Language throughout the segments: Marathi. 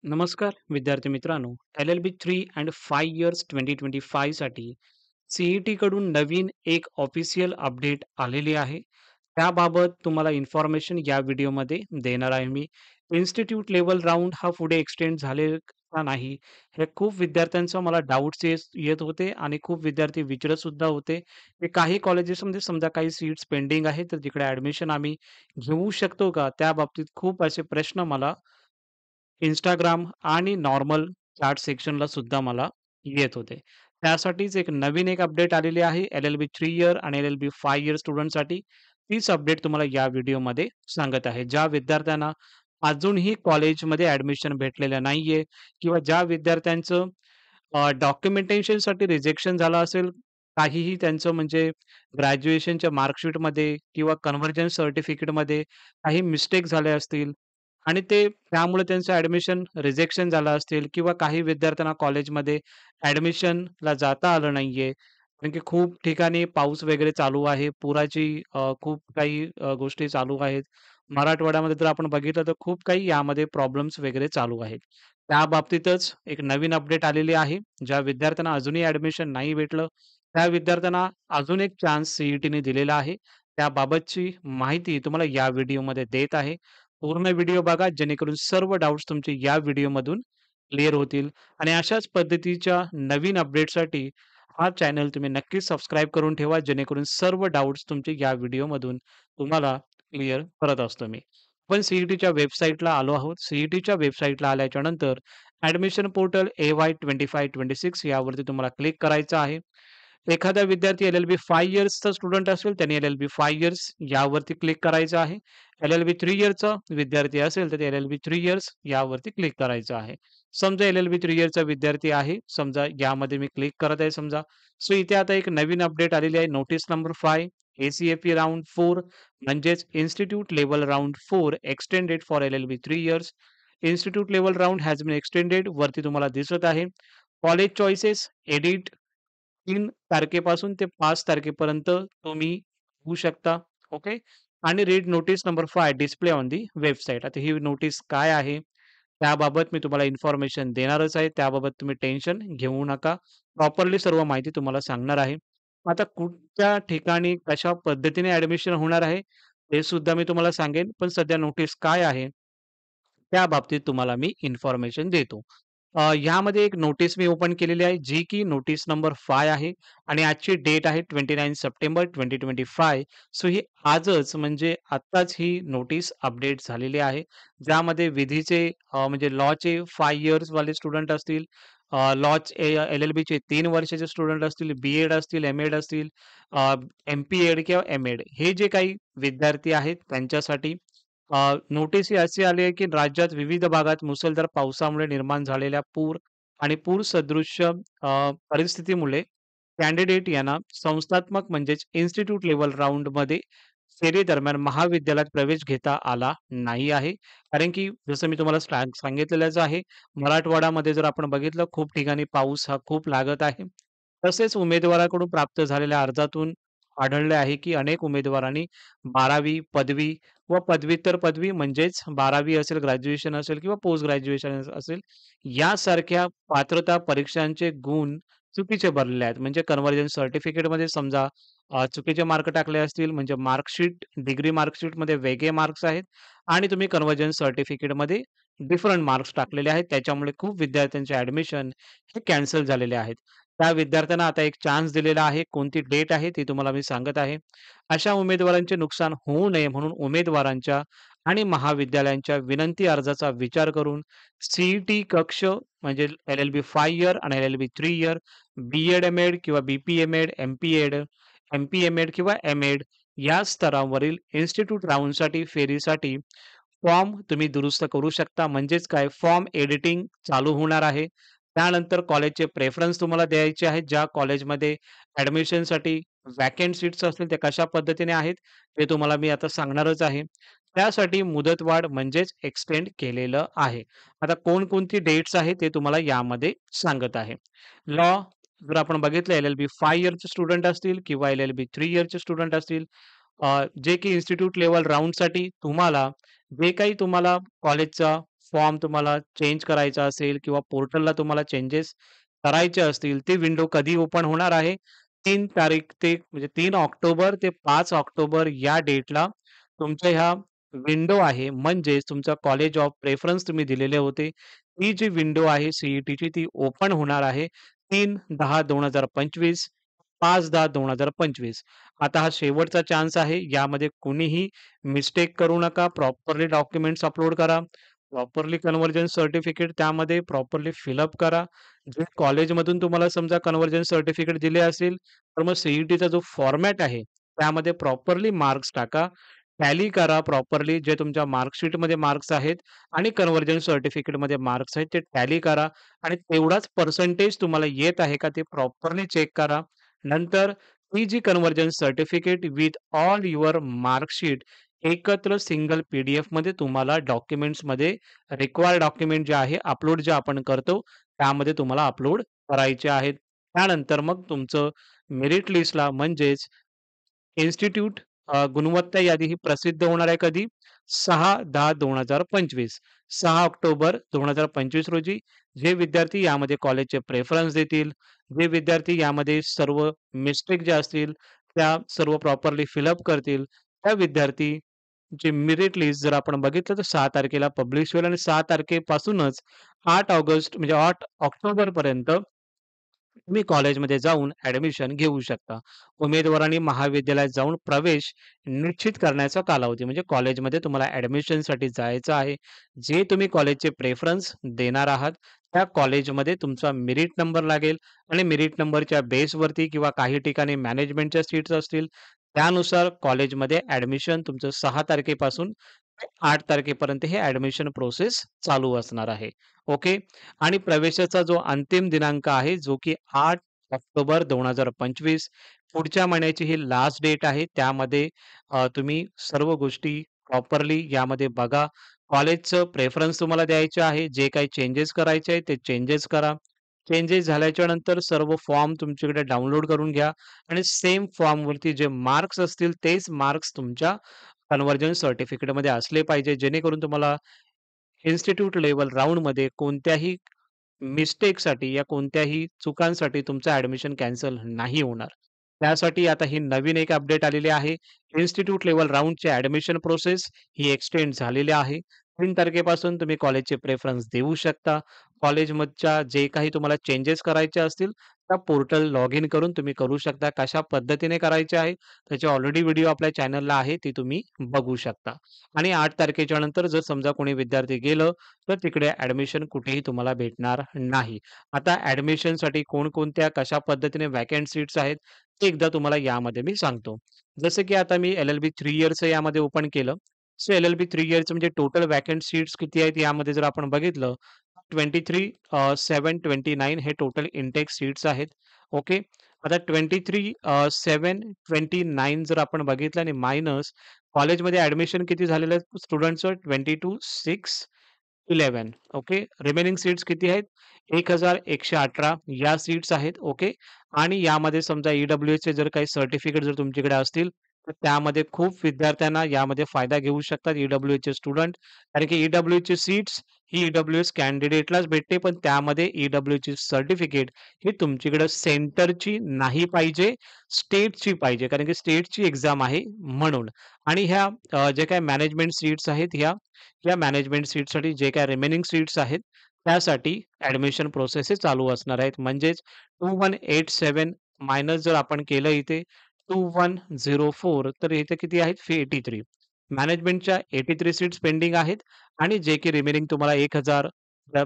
नमस्कार विद्यार्थी मित्रांनो, LLB 3 अँड 5 इयर्स 2025 साठी CET कडून नवीन एक ऑफिशियल अपडेट आलेली आहे. त्याबाबत तुम्हाला इन्फॉर्मेशन या व्हिडिओमध्ये देणार आहे मी. इन्स्टिट्यूट लेव्हल राउंड हा पुढे एक्सटेंड झाले का नाही? हे खूप विद्यार्थ्यांचा मला डाउट्स येत होते आणि खूप विद्यार्थी विचारत सुद्धा होते, की काही कॉलेजेसमध्ये समजा काही सीट्स पेंडिंग आहेत, तर तिकडे ॲडमिशन आम्ही घेऊ शकतो का? त्याबाबतीत खूप असे प्रश्न मला Instagram आणि नॉर्मल चॅट सेक्शनला सुद्धा मला येत होते. त्यासाठीच एक नवीन अपडेट आलेली आहे LLB 3 इयर आणि LLB 5 इयर स्टुडंटसाठी. तीच अपडेट तुम्हाला या व्हिडिओमध्ये सांगत आहे. ज्या विद्यार्थ्यांना अजूनही कॉलेजमध्ये ॲडमिशन भेटलेलं नाहीये किंवा ज्या विद्यार्थ्यांचं डॉक्युमेंटेशनसाठी रिजेक्शन झालं असेल, काहीही त्यांचं म्हणजे ग्रॅज्युएशनच्या मार्कशीटमध्ये किंवा कन्व्हर्जन्स सर्टिफिकेटमध्ये काही मिस्टेक झाले असतील आणि त्यामुळे त्यांचं ॲडमिशन रिजेक्शन झालं असतील किंवा काही विद्यार्थ्यांना कॉलेजमध्ये ॲडमिशनला जाता आलं नाहीये. कारण की खूप ठिकाणी पाऊस वगैरे चालू आहे. पुराची खूप काही गोष्टी चालू आहेत. मराठवाड्यामध्ये जर आपण बघितलं तर खूप काही यामध्ये प्रॉब्लेम्स वगैरे चालू आहेत. त्या बाबतीतच एक नवीन अपडेट आलेली आहे. ज्या विद्यार्थ्यांना अजूनही ॲडमिशन नाही भेटलं, त्या विद्यार्थ्यांना अजून एक चान्स CETने दिलेला आहे. त्याबाबतची माहिती तुम्हाला या व्हिडिओमध्ये देत आहे. पूर्ण व्हिडिओ बघा जेणेकरून सर्व डाउट्स तुमचे या व्हिडिओमधून क्लिअर होतील आणि अशाच पद्धतीच्या नवीन अपडेटसाठी हा चॅनल तुम्ही नक्कीच सबस्क्राईब करून ठेवा जेणेकरून सर्व डाउट्स तुमचे या व्हिडिओमधून तुम्हाला क्लिअर करत असतो मी. आपण CETच्या वेबसाईटला आलो आहोत. CETच्या वेबसाईटला आल्याच्या नंतर ॲडमिशन पोर्टल AY2526 यावरती तुम्हाला क्लिक करायचं आहे. एखादा विद्यार्थी LLB 5 इयर्सचा स्टुडंट असेल, त्याने LLB 5 इयर्स यावरती क्लिक करायचं आहे. LLB 3 इयरचा विद्यार्थी असेल, तर ते LLB 3 इयर्स यावरती क्लिक करायचं आहे. समजा LLB 3 इयरचा विद्यार्थी आहे. समजा यामध्ये मी क्लिक करत आहे समजा. सो इथे आता एक नवीन अपडेट आलेली आहे. नोटीस नंबर 5 ACFE राउंड 4 म्हणजेच institute level round 4 extended for LLB 3 years. Institute level round has been extended वरती तुम्हाला दिसत आहे. कॉलेज चॉईसेस एडिट 3 तारखेपासून ते 5 तारखेपर्यंत तुम्ही होऊ शकता. ओके. आणि read notice number 5 display on the website. आता ही नोटीस काय आहे? त्याबाबत मी तुम्हाला इन्फॉर्मेशन देणारच आहे. त्याबाबत तुम्ही टेन्शन घेऊ नका. प्रॉपरली सर्व माहिती तुम्हाला सांगणार आहे. आता कुठच्या ठिकाणी कशा पद्धतीने ॲडमिशन होणार आहे, हे सुद्धा मी तुम्हाला सांगेन. पण सध्या नोटीस काय आहे, त्या बाबतीत तुम्हाला मी इन्फॉर्मेशन देतो. ह्यामध्ये एक नोटीस मी ओपन केलेली आहे, जी की नोटीस नंबर 5 आहे आणि आजची डेट आहे 29 सप्टेंबर 2025. सो ही आजच म्हणजे आत्ताच ही नोटीस अपडेट झालेली आहे. ज्यामध्ये विधीचे म्हणजे लॉचे 5 इयर्सवाले स्टुडंट असतील, लॉचे LLBचे 3 वर्षाचे स्टुडंट असतील, बी-एड असतील, एम-एड असतील, एम-पी-एड किंवा एम-एड हे जे काही विद्यार्थी आहेत त्यांच्यासाठी नोटीस ही अशी आली आहे, की राज्यात विविध भागात मुसळधार पावसामुळे निर्माण झालेल्या पूर आणि पूरसदृश्य परिस्थितीमुळे कॅन्डिडेट यांना संस्थात्मक म्हणजेच इन्स्टिट्यूट लेव्हल राउंडमध्ये फेरीदरम्यान महाविद्यालयात प्रवेश घेता आला नाही आहे. कारण की जसं मी तुम्हाला सांगितलेलंच आहे, मराठवाड्यामध्ये जर आपण बघितलं खूप ठिकाणी पाऊस हा खूप लागत आहे. तसेच उमेदवाराकडून प्राप्त झालेल्या अर्जातून आढळले आहे, की अनेक उमेदवारांनी 12वी पदवी व पदव्युत्तर पदवी म्हणजेच 12वी असेल, ग्रॅज्युएशन असेल किंवा पोस्ट ग्रॅज्युएशन असेल, यासारख्या पात्रता परीक्षांचे गुण चुकीचे भरलेले आहेत. म्हणजे कन्व्हर्जन सर्टिफिकेटमध्ये समजा चुकीचे मार्क टाकले असतील, म्हणजे मार्कशीट डिग्री मार्कशीटमध्ये वेगळे मार्क्स आहेत आणि तुम्ही कन्व्हर्जन सर्टिफिकेटमध्ये डिफरंट मार्क्स टाकलेले आहेत. त्याच्यामुळे खूप विद्यार्थ्यांचे ॲडमिशन हे कॅन्सल झालेले आहेत. त्या विद्यार्थ्यांना आता एक चान्स दिलेला आहे. कोणती डेट आहे ती तुम्हाला मी सांगत आहे. अशा उमेदवारांचे नुकसान होऊ नये म्हणून उमेदवारांच्या आणि महाविद्यालयांच्या विनंती अर्जाचा विचार करून CET कक्ष म्हणजे LLB 5 इयर आणि LLB 3 इयर, बी-एड, एम-एड किंवा बी-पी-एम-एड, एम-पी-एड, एम-पी-एम-एड किंवा एम-एड या स्तरावरील इन्स्टिट्यूट राउंडसाठी फेरीसाठी फॉर्म तुम्ही दुरुस्त करू शकता. म्हणजेच काय फॉर्म एडिटिंग चालू होणार आहे. त्यानंतर कॉलेजचे प्रेफरन्स तुम्हाला द्यायचे आहेत. ज्या कॉलेजमध्ये ॲडमिशनसाठी व्हॅकंट सीट्स असतील, ते कशा पद्धतीने आहेत, ते तुम्हाला मी आता सांगणारच आहे. त्यासाठी मुदतवाढ म्हणजेच एक्सटेंड केलेलं आहे. आता कोणकोणती डेट्स आहेत, ते तुम्हाला यामध्ये सांगत आहे. लॉ जर आपण बघितलं LLB 5 इयरचे स्टुडंट असतील किंवा LLB 3 इयरचे स्टुडंट असतील, जे की इन्स्टिट्यूट लेव्हल राउंडसाठी तुम्हाला जे काही तुम्हाला कॉलेजचा फॉर्म तुम्हाला चेंज करायचा असेल किंवा पोर्टलला तुम्हाला चेंजेस करायचे असतील, ती विंडो कधी ओपन होणार आहे? 3 तारीख ते म्हणजे 3 ऑक्टोबर ते 5 ऑक्टोबर या डेटला तुमच्या ह्या विंडो आहे, म्हणजेच तुमचा कॉलेज ऑफ प्रेफरन्स तुम्ही दिलेले होते. ही जी विंडो आहे सी-ई-टीची ती ओपन होणार आहे 3/10/2025, 5/10/2025. आता हा शेवटचा चान्स आहे. यामध्ये कुणीही मिस्टेक करू नका. प्रॉपरली डॉक्युमेंट्स अपलोड करा. प्रॉपरली कन्व्हर्जन्स सर्टिफिकेट त्यामध्ये प्रॉपरली फिलअप करा. जे कॉलेजमधून तुम्हाला समजा कन्व्हर्जन्स सर्टिफिकेट दिले असेल, तर मग सी जो फॉर्मॅट आहे, त्यामध्ये प्रॉपरली मार्क्स टाका. टॅली करा प्रॉपरली जे तुमच्या मार्कशीटमध्ये मार्क्स आहेत आणि कन्व्हर्जन सर्टिफिकेटमध्ये मार्क्स आहेत ते टॅली करा आणि तेवढाच पर्सेंटेज तुम्हाला येत आहे का ते प्रॉपरली चेक करा. नंतर ही जी conversion certificate with all your marksheet एकत्र सिंगल पी-डी-एफमध्ये तुम्हाला डॉक्युमेंट्समध्ये रिक्वायर्ड डॉक्युमेंट जे आहे अपलोड जे आपण करतो त्यामध्ये तुम्हाला अपलोड करायचे आहेत. त्यानंतर मग तुमचं मेरिट लिस्टला म्हणजेच इन्स्टिट्यूट गुणवत्ता यादी ही प्रसिद्ध होणार आहे कधी? 6/10/2025 6 ऑक्टोबर 2025 रोजी जे विद्यार्थी यामध्ये कॉलेजचे प्रेफरन्स देतील, जे विद्यार्थी यामध्ये सर्व मिस्टेक ज्या असतील, त्या सर्व प्रॉपरली फिलअप करतील, त्या विद्यार्थीची मेरिट लिस्ट जर आपण बघितलं तर 6 तारखेला पब्लिश होईल आणि 6 तारखेपासूनच 8 ऑगस्ट म्हणजे 8 ऑक्टोबरपर्यंत तुम्ही कॉलेजमध्ये जाऊन ॲडमिशन घेऊ शकता. उमेदवारांनी महाविद्यालयात जाऊन प्रवेश निश्चित करण्याचा कालावधी म्हणजे कॉलेजमध्ये तुम्हाला ॲडमिशनसाठी जायचं आहे. जे तुम्ही कॉलेजचे प्रेफरन्स देणार आहात, त्या कॉलेजमध्ये तुमचा मेरिट नंबर लागेल आणि मेरिट नंबरच्या बेसवरती किंवा काही ठिकाणी मॅनेजमेंटच्या सीट्स असतील, त्यानुसार कॉलेजमध्ये ॲडमिशन तुमचं 6 तारखेपासून ते 8 तारखेपर्यंत हे ॲडमिशन प्रोसेस चालू असणार आहे. ओके. आणि प्रवेशाचा जो अंतिम दिनांक आहे, जो की 8 ऑक्टोबर 2025 पुढच्या महिन्याची ही लास्ट डेट आहे. त्यामध्ये तुम्ही सर्व गोष्टी प्रॉपरली यामध्ये बघा. कॉलेजचं प्रेफरन्स तुम्हाला द्यायचे आहे. जे काही चेंजेस करायचे आहेत, ते चेंजेस करा. चेंजेस झाल्याच्या नंतर सर्व फॉर्म तुमच्याकडे डाउनलोड करून घ्या आणि सेम फॉर्मवरती जे मार्क्स असतील, तेच मार्क्स तुमच्या कन्व्हर्जन सर्टिफिकेटमध्ये असले पाहिजे. जेणेकरून तुम्हाला इन्स्टिट्यूट लेव्हल राउंडमध्ये कोणत्याही मिस्टेकसाठी या कोणत्याही चुकांसाठी तुमचं ॲडमिशन कॅन्सल नाही होणार. त्यासाठी आता ही नवीन एक अपडेट आलेली आहे. इन्स्टिट्यूट लेव्हल राउंडची ॲडमिशन प्रोसेस ही एक्सटेंड झालेली आहे. 3 तारखेपासून तुम्ही कॉलेजचे प्रेफरन्स देऊ शकता. कॉलेजमधच्या जे काही तुम्हाला चेंजेस करायचे असतील, त्या पोर्टल लॉग इन करून तुम्ही करू शकता. कशा पद्धतीने करायचे आहे, त्याची ऑलरेडी व्हिडिओ आपल्या चॅनलला आहे, ती तुम्ही बघू शकता. आणि 8 तारखेच्या नंतर जर समजा कोणी विद्यार्थी गेलं, तर तिकडे ॲडमिशन कुठेही तुम्हाला भेटणार नाही. आता ॲडमिशनसाठी कोणकोणत्या, कशा पद्धतीने व्हॅकंट सीट्स आहेत, ते एकदा तुम्हाला यामध्ये मी सांगतो. जसं की आता मी एल-एल-बी 3 इयर्सचं यामध्ये ओपन केलं. सो एल-एल-बी 3 इयर्सचं म्हणजे टोटल व्हॅकंट सीट्स किती आहेत यामध्ये जर आपण बघितलं, 23,729 हे टोटल इनटेक सीट्स आहेत. ओके. आता 23,729 जर आपण बघितलं आणि मायनस कॉलेजमध्ये ॲडमिशन किती झालेलं आहे स्टुडंट्सचं 22,611 ओके. रिमेनिंग सीट्स किती आहेत? 1,118 या सीट्स आहेत. ओके. आणि यामध्ये समजा ई-डब्ल्यू-एसचे जर काही सर्टिफिकेट जर तुमच्याकडे असतील, तर त्यामध्ये खूप विद्यार्थ्यांना यामध्ये फायदा घेऊ शकतात ई-डब्ल्यू-एसचे स्टुडंट. कारण की ई-डब्ल्यू-एसची सीट्स ही ई-डब्ल्यू-एस कॅन्डिडेटलाच भेटते, पण त्यामध्ये ई-डब्ल्यू-एसची सर्टिफिकेट ही तुमच्याकडे सेंटरची नाही पाहिजे, स्टेटची पाहिजे. कारण की स्टेटची एक्झाम आहे म्हणून. आणि ह्या जे काही मॅनेजमेंट सीट्स आहेत या मॅनेजमेंट सीटसाठी जे काही रिमेनिंग सीट्स आहेत, त्यासाठी ॲडमिशन प्रोसेस चालू असणार आहेत. म्हणजेच 2187 मायनस जर आपण केलं इथे 2104 तर इथे किती आहेत? 83. मॅनेजमेंटच्या 83 सीट्स पेंडिंग आहेत आणि जे की रिमेनिंग तुम्हाला 1000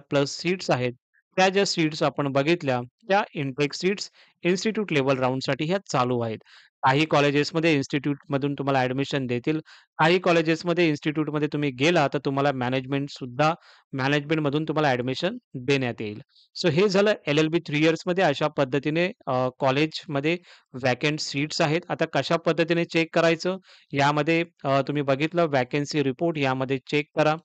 प्लस सीट्स आहेत, त्या ज्या सीट्स आपण बघितल्या, त्या इनटेक सीट्स इन्स्टिट्यूट लेव्हल राउंडसाठी ह्या चालू आहेत. काही कॉलेजेसमध्ये इन्स्टिट्यूटमधून तुम्हाला ॲडमिशन देतील. काही कॉलेजेसमध्ये इन्स्टिट्यूटमध्ये तुम्ही गेला, तर तुम्हाला मॅनेजमेंटमधून तुम्हाला ॲडमिशन देण्यात येईल. सो हे झालं एल-एल-बी 3 इयर्समध्ये अशा पद्धतीने कॉलेजमध्ये व्हॅकंट सीट्स आहेत. आता कशा पद्धतीने चेक करायचं? यामध्ये तुम्ही बघितलं व्हॅकन्सी रिपोर्ट यामध्ये चेक करा.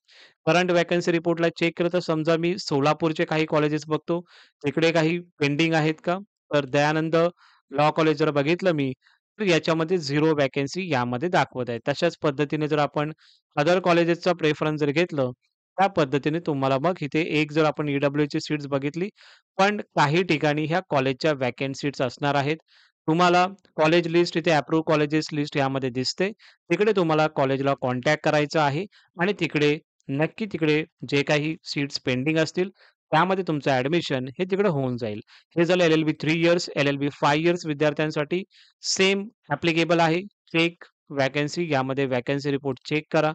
करंट व्हॅकन्सी रिपोर्टला चेक केलं तर समजा मी सोलापूरचे काही कॉलेजेस बघतो. तिकडे काही पेंडिंग आहेत का? तर दयानंद लॉ कॉलेज जर बघितलं मी, तर याच्यामध्ये 0 व्हॅकन्सी यामध्ये दाखवत आहे. तशाच पद्धतीने जर आपण अदर कॉलेजेसचा प्रेफरन्स जर घेतलं, त्या पद्धतीने तुम्हाला मग इथे एक जर आपण ई-डब्ल्यू-ची सीट्स बघितली, पण काही ठिकाणी ह्या कॉलेजच्या व्हॅकंट सीट्स असणार आहेत. तुम्हाला कॉलेज लिस्ट इथे अप्रूव्ह कॉलेजेस लिस्ट यामध्ये दिसते. तिकडे तुम्हाला कॉलेजला कॉन्टॅक्ट करायचं आहे आणि तिकडे नक्की तिकडे जे काही सीट्स पेंडिंग असतील, त्यामध्ये तुमचं ॲडमिशन हे तिकडे होऊन जाईल. हे झालं एल-एल-बी 3 इयर्स, एल-एल-बी 5 इयर्स विद्यार्थ्यांसाठी सेम ॲप्लिकेबल आहे. चेक व्हॅकन्सी यामध्ये व्हॅकन्सी रिपोर्ट चेक करा.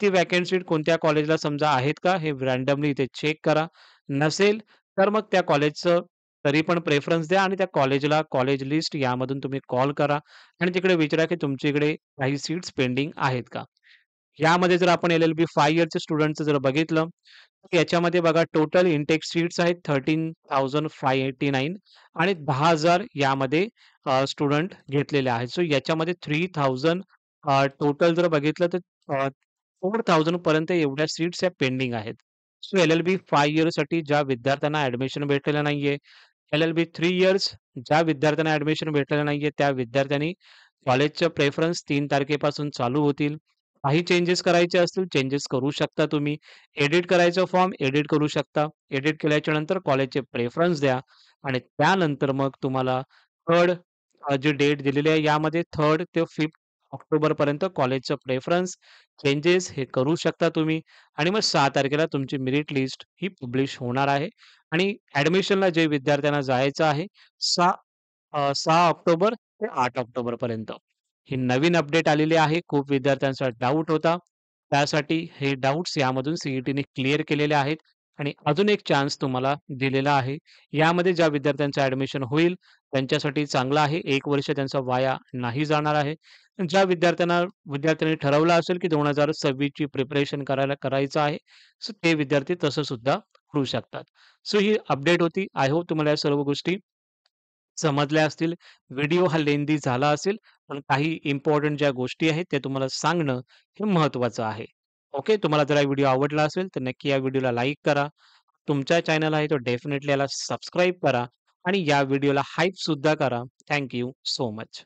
ती व्हॅकंट सीट कोणत्या कॉलेजला समजा आहेत का, हे रँडमली इथे चेक करा. नसेल, तर मग त्या कॉलेजचं तरी पण प्रेफरन्स द्या आणि त्या कॉलेजला कॉलेज लिस्ट यामधून तुम्ही कॉल करा आणि तिकडे विचारा, की तुमच्याकडे काही सीट्स पेंडिंग आहेत का? यामध्ये जर आपण एल-एल-बी 5 इयरच्या स्टुडंटचं जर बघितलं, तर याच्यामध्ये बघा टोटल इनटेक सीट्स आहेत 13,589 आणि 10,000 यामध्ये स्टुडंट घेतलेले आहेत. सो याच्यामध्ये 3,000 टोटल जर बघितलं तर 4,000 पर्यंत एवढ्या सीट्स या पेंडिंग आहेत. सो एल-एल-बी 5 इयर्ससाठी ज्या विद्यार्थ्यांना ॲडमिशन भेटलेलं नाहीये, एल-एल-बी 3 इयर्स ज्या विद्यार्थ्यांना ॲडमिशन भेटलेलं नाहीये, त्या विद्यार्थ्यांनी कॉलेजचं प्रेफरन्स 3 तारखेपासून चालू होतील. काही चेंजेस करायचे असतील, चेंजेस करू शकता तुम्ही. एडिट करायचं फॉर्म, एडिट करू शकता. एडिट केल्याच्या नंतर कॉलेजचे प्रेफरन्स द्या आणि त्यानंतर मग तुम्हाला 3rd जी डेट दिलेली आहे, यामध्ये 3rd ते 5th ऑक्टोबरपर्यंत कॉलेजचं प्रेफरन्स, चेंजेस हे करू शकता तुम्ही आणि मग 6 तारखेला तुमची मेरिट लिस्ट ही पब्लिश होणार आहे आणि ॲडमिशनला जे विद्यार्थ्यांना जायचं आहे 6 ऑक्टोबर ते 8 ऑक्टोबरपर्यंत. ही नवीन अपडेट आलेली आहे. खूप विद्यार्थ्यांचा डाऊट होता. त्यासाठी हे डाउट्स यामधून सी-ई-टीने क्लिअर केलेले आहेत आणि अजून एक चान्स तुम्हाला दिलेला आहे. यामध्ये ज्या विद्यार्थ्यांचं ॲडमिशन होईल त्यांच्यासाठी चांगलं आहे. 1 वर्ष त्यांचा वाया नाही जाणार आहे. ज्या विद्यार्थ्यांनी ठरवलं असेल, की 2026 ची प्रिपरेशन करायचं आहे, सो ते विद्यार्थी तसं सुद्धा करू शकतात. सो ही अपडेट होती. आय होप तुम्हाला या सर्व गोष्टी समजल्या असतील. व्हिडिओ हा लेंदी झाला असेल, पण काही इम्पोर्टंट ज्या गोष्टी आहेत, त्या तुम्हाला सांगणं हे महत्त्वाचं आहे. ओके. तुम्हाला जर हा व्हिडिओ आवडला असेल, तर नक्की या व्हिडिओला लाईक करा. तुमचा चॅनल आहे तो डेफिनेटली याला सबस्क्राईब करा आणि या व्हिडिओला हाईप सुद्धा करा. Thank so much.